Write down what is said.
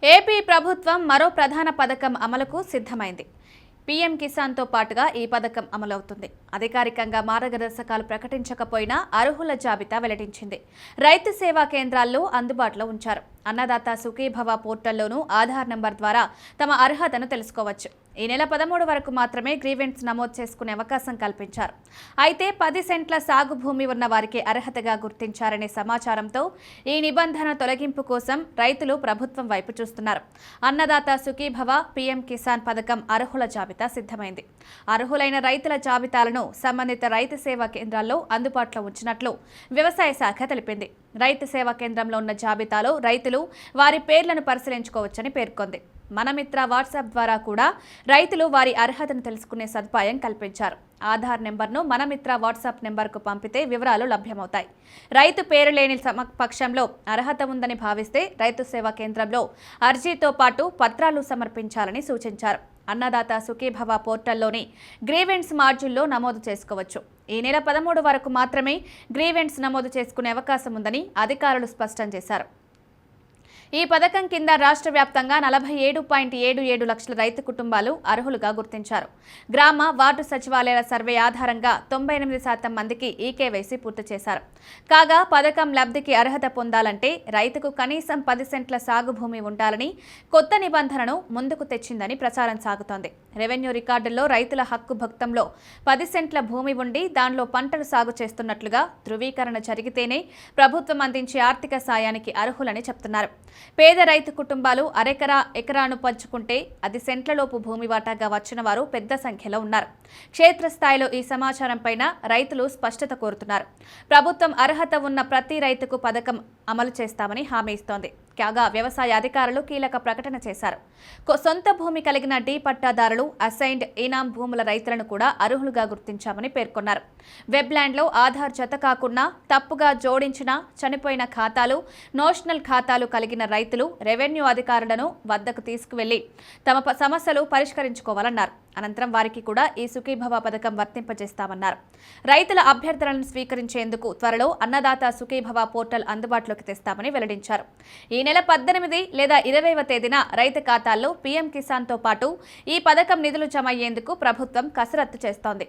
AP ప్రభుత్వం మరో ప్రధాన పథకం అమలుకు సిద్ధమైంది. పీఎం కిసాన్తో పాటుగా ఈ పథకం అమలవుతుంది. అధికారికంగా మార్గదర్శకాలు ప్రకటించకపోయినా అర్హుల జాబితా వెల్లడించింది. రైతు సేవా కేంద్రాల్లో అందుబాటులో ఉంచారు. అన్నదాత సుఖీభవ పోర్టల్లోనూ ఆధార్ నంబర్ ద్వారా తమ అర్హతను తెలుసుకోవచ్చు. ఈ నెల 13 వరకు మాత్రమే గ్రీవెన్స్ నమోదు చేసుకునే అవకాశం కల్పించారు. అయితే 10 సెంట్ల సాగు భూమి ఉన్న వారికి అర్హతగా గుర్తించారనే సమాచారంతో ఈ నిబంధన తొలగింపు కోసం రైతులు ప్రభుత్వం వైపు చూస్తున్నారు. అన్నదాత సుఖీభవ పీఎం కిసాన్ పథకం అర్హుల జాబితా సిద్ధమైంది. అర్హులైన రైతుల జాబితాలను సంబంధిత రైతు సేవా కేంద్రాల్లో అందుబాటులో ఉంచినట్లు వ్యవసాయ శాఖ తెలిపింది. రైతు సేవా కేంద్రంలో ఉన్న జాబితాలో రైతులు వారి పేర్లను పరిశీలించుకోవచ్చని పేర్కొంది. మనమిత్ర వాట్సాప్ ద్వారా కూడా రైతులు వారి అర్హతను తెలుసుకునే సదుపాయం కల్పించారు. ఆధార్ నెంబర్ను మనమిత్ర వాట్సాప్ నెంబర్కు పంపితే వివరాలు లభ్యమవుతాయి. రైతు పేరు లేని పక్షంలో అర్హత ఉందని భావిస్తే రైతు సేవా కేంద్రంలో అర్జీతో పాటు పత్రాలు సమర్పించాలని సూచించారు. అన్నదాత సుఖీభవ పోర్టల్లోని గ్రీవెన్స్ మాడ్యూల్లో నమోదు చేసుకోవచ్చు. ఈ నెల 13 వరకు మాత్రమే గ్రీవెన్స్ నమోదు చేసుకునే అవకాశం ఉందని అధికారులు స్పష్టం చేశారు. ఈ పథకం కింద రాష్ట్ర వ్యాప్తంగా 47.77 లక్షల రైతు కుటుంబాలు అర్హులుగా గుర్తించారు. గ్రామ వార్డు సచివాలయాల సర్వే ఆధారంగా 98% మందికి ఈకేవైసీ పూర్తి చేశారు. కాగా పథకం లబ్ధికి అర్హత పొందాలంటే రైతుకు కనీసం 10 సెంట్ల సాగు భూమి ఉండాలని కొత్త నిబంధనను ముందుకు తెచ్చిందని ప్రచారం సాగుతోంది. రెవెన్యూ రికార్డుల్లో రైతుల హక్కు భక్తంలో 10 సెంట్ల భూమి ఉండి దానిలో పంటలు సాగు చేస్తున్నట్లుగా ధృవీకరణ జరిగితేనే ప్రభుత్వం అందించే ఆర్థిక సాయానికి అర్హులని చెప్తున్నారు. పేద రైతు కుటుంబాలు ఎకరాను పంచుకుంటే 10 సెంట్లలోపు భూమి వాటాగా వచ్చిన వారు పెద్ద సంఖ్యలో ఉన్నారు. క్షేత్రస్థాయిలో ఈ సమాచారంపైన రైతులు స్పష్టత కోరుతున్నారు. ప్రభుత్వం అర్హత ఉన్న ప్రతి రైతుకు పథకం అమలు చేస్తామని హామీ ఇస్తోంది. కాగా వ్యవసాయ అధికారులు కీలక ప్రకటన చేశారు. సొంత భూమి కలిగిన డి పట్టాదారులు, అసైన్డ్ ఈనాం భూముల రైతులను కూడా అర్హులుగా గుర్తించామని పేర్కొన్నారు. వెబ్లాండ్లో ఆధార్ జత కాకుండా తప్పుగా జోడించిన చనిపోయిన ఖాతాలు, నోషనల్ ఖాతాలు కలిగిన రైతులు రెవెన్యూ అధికారులను వద్దకు తీసుకువెళ్లి తమ సమస్యలు పరిష్కరించుకోవాలన్నారు. అనంతరం వారికి కూడా ఈ సుఖీభవ పథకం వర్తింపజేస్తామన్నారు. రైతుల అభ్యర్థనలను స్వీకరించేందుకు త్వరలో అన్నదాత సుఖీభవ పోర్టల్ అందుబాటులోకి తెస్తామని వెల్లడించారు. ఈ నెల 18 లేదా 20వ తేదీన రైతు ఖాతాల్లో పీఎం కిసాన్తో పాటు ఈ పథకం నిధులు జమ అయ్యేందుకు ప్రభుత్వం కసరత్తు చేస్తోంది.